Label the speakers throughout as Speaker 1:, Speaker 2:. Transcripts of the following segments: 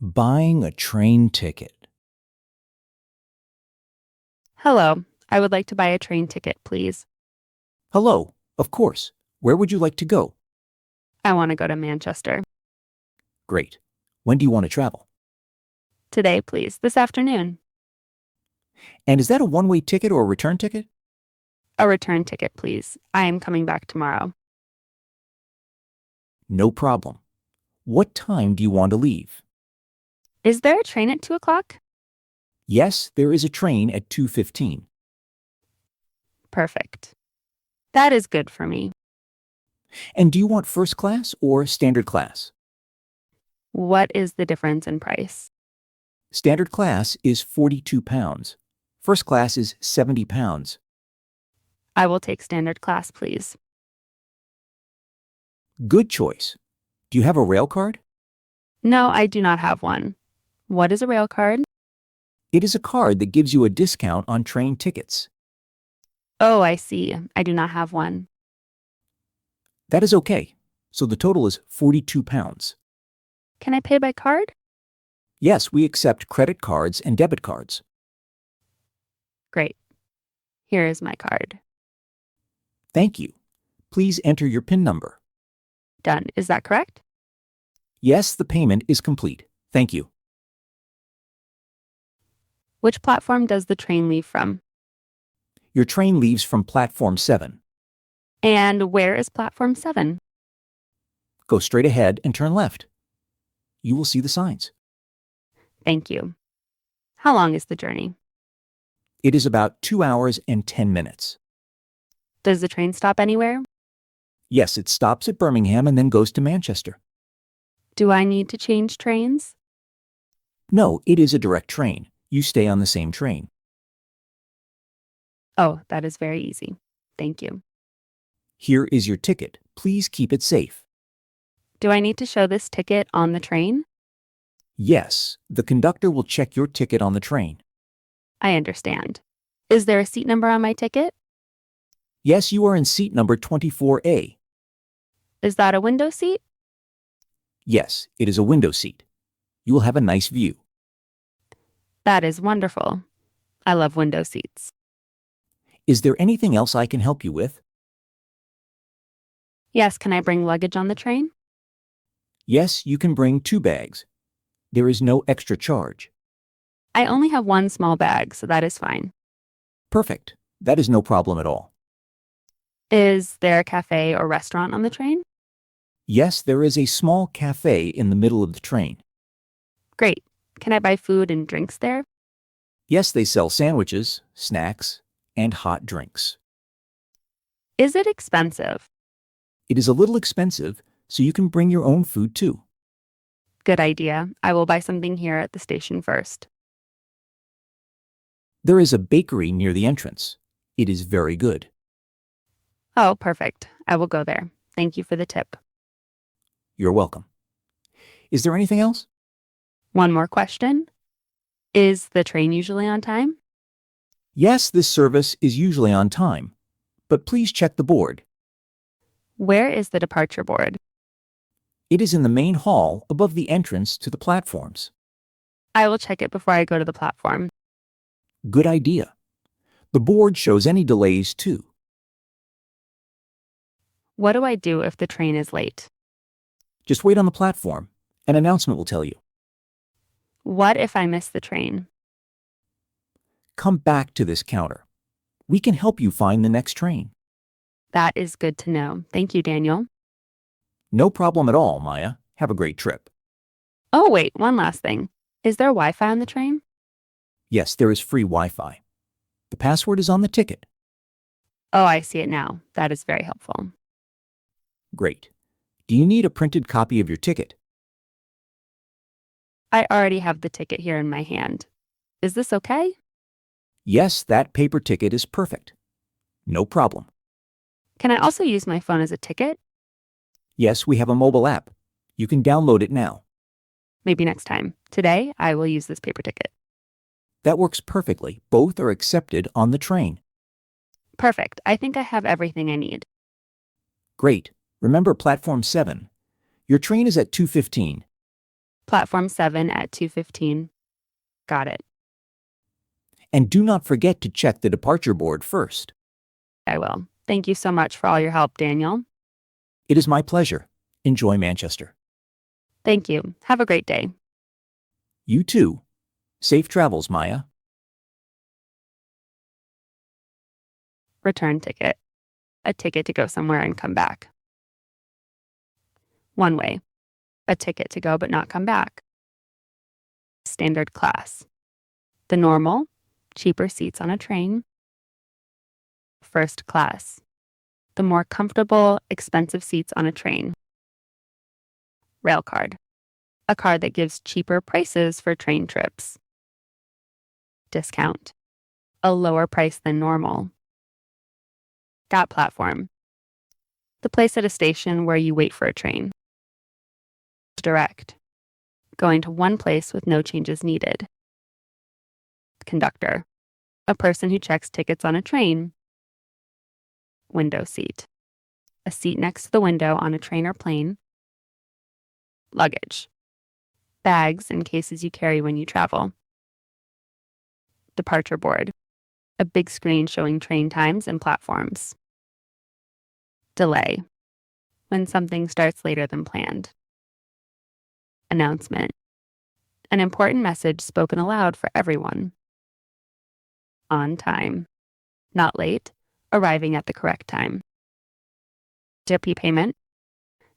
Speaker 1: Buying a train ticket.
Speaker 2: Hello, I would like to buy a train ticket, please.
Speaker 1: Hello, of course. Where would you like to go?
Speaker 2: I want to go to Manchester.
Speaker 1: Great. When do you want to travel?
Speaker 2: Today, please. This afternoon.
Speaker 1: And is that a one-way ticket or a return ticket?
Speaker 2: A return ticket, please. I am coming back tomorrow.
Speaker 1: No problem. What time do you want to leave?
Speaker 2: Is there a train at 2 o'clock?
Speaker 1: Yes, there is a train at 2:15.
Speaker 2: Perfect. That is good for me.
Speaker 1: And do you want first class or standard class?
Speaker 2: What is the difference in price?
Speaker 1: Standard class is £42. First class is £70.
Speaker 2: I will take standard class, please.
Speaker 1: Good choice. Do you have a rail card?
Speaker 2: No, I do not have one. What is a rail card?
Speaker 1: It is a card that gives you a discount on train tickets.
Speaker 2: Oh, I see. I do not have one.
Speaker 1: That is okay. So the total is £42.
Speaker 2: Can I pay by card?
Speaker 1: Yes, we accept credit cards and debit cards.
Speaker 2: Great. Here is my card.
Speaker 1: Thank you. Please enter your PIN number.
Speaker 2: Done. Is that correct?
Speaker 1: Yes, the payment is complete. Thank you.
Speaker 2: Which platform does the train leave from?
Speaker 1: Your train leaves from platform 7.
Speaker 2: And where is platform 7?
Speaker 1: Go straight ahead and turn left. You will see the signs.
Speaker 2: Thank you. How long is the journey?
Speaker 1: It is about 2 hours and 10 minutes.
Speaker 2: Does the train stop anywhere?
Speaker 1: Yes, it stops at Birmingham and then goes to Manchester.
Speaker 2: Do I need to change trains?
Speaker 1: No, it is a direct train. You stay on the same train.
Speaker 2: Oh, that is very easy. Thank you.
Speaker 1: Here is your ticket. Please keep it safe.
Speaker 2: Do I need to show this ticket on the train?
Speaker 1: Yes, the conductor will check your ticket on the train.
Speaker 2: I understand. Is there a seat number on my ticket?
Speaker 1: Yes, you are in seat number 24A.
Speaker 2: Is that a window seat?
Speaker 1: Yes, it is a window seat. You will have a nice view.
Speaker 2: That is wonderful. I love window seats.
Speaker 1: Is there anything else I can help you with?
Speaker 2: Yes, can I bring luggage on the train?
Speaker 1: Yes, you can bring 2 bags. There is no extra charge.
Speaker 2: I only have one small bag, so that is fine.
Speaker 1: Perfect. That is no problem at all.
Speaker 2: Is there a cafe or restaurant on the train?
Speaker 1: Yes, there is a small cafe in the middle of the train.
Speaker 2: Great. Can I buy food and drinks there?
Speaker 1: Yes, they sell sandwiches, snacks, and hot drinks.
Speaker 2: Is it expensive?
Speaker 1: It is a little expensive, so you can bring your own food too.
Speaker 2: Good idea. I will buy something here at the station first.
Speaker 1: There is a bakery near the entrance. It is very good.
Speaker 2: Oh, perfect. I will go there. Thank you for the tip.
Speaker 1: You're welcome. Is there anything else?
Speaker 2: One more question. Is the train usually on time?
Speaker 1: Yes, this service is usually on time, but please check the board.
Speaker 2: Where is the departure board?
Speaker 1: It is in the main hall above the entrance to the platforms.
Speaker 2: I will check it before I go to the platform.
Speaker 1: Good idea. The board shows any delays too.
Speaker 2: What do I do if the train is late?
Speaker 1: Just wait on the platform. An announcement will tell you.
Speaker 2: What if I miss the train?
Speaker 1: Come back to this counter. We can help you find the next train.
Speaker 2: That is good to know. Thank you, Daniel.
Speaker 1: No problem at all, Maya. Have a great trip.
Speaker 2: Oh, wait, one last thing. Is there Wi-Fi on the train?
Speaker 1: Yes, there is free Wi-Fi. The password is on the ticket.
Speaker 2: Oh, I see it now. That is very helpful.
Speaker 1: Great. Do you need a printed copy of your ticket?
Speaker 2: I already have the ticket here in my hand. Is this okay?
Speaker 1: Yes, that paper ticket is perfect. No problem.
Speaker 2: Can I also use my phone as a ticket?
Speaker 1: Yes, we have a mobile app. You can download it now.
Speaker 2: Maybe next time. Today, I will use this paper ticket.
Speaker 1: That works perfectly. Both are accepted on the train.
Speaker 2: Perfect. I think I have everything I need.
Speaker 1: Great. Remember platform 7. Your train is at 2:15.
Speaker 2: Platform 7 at 2:15. Got it.
Speaker 1: And do not forget to check the departure board first.
Speaker 2: I will. Thank you so much for all your help, Daniel.
Speaker 1: It is my pleasure. Enjoy Manchester.
Speaker 2: Thank you. Have a great day.
Speaker 1: You too. Safe travels, Maya.
Speaker 2: Return ticket. A ticket to go somewhere and come back. One way. A ticket to go but not come back. Standard class. The normal, cheaper seats on a train. First class. The more comfortable, expensive seats on a train. Rail card. A card that gives cheaper prices for train trips. Discount. A lower price than normal. Gap platform. The place at a station where you wait for a train. Direct. Going to one place with no changes needed. Conductor. A person who checks tickets on a train. Window seat. A seat next to the window on a train or plane. Luggage. Bags and cases you carry when you travel. Departure board. A big screen showing train times and platforms. Delay. When something starts later than planned. Announcement. An important message spoken aloud for everyone. On time. Not late, arriving at the correct time. Tippy payment.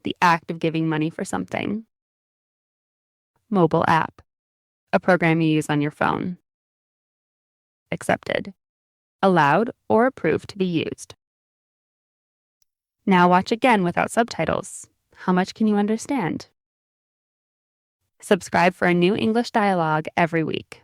Speaker 2: The act of giving money for something. Mobile app. A program you use on your phone. Accepted. Allowed or approved to be used. Now watch again without subtitles. How much can you understand? Subscribe for a new English dialogue every week.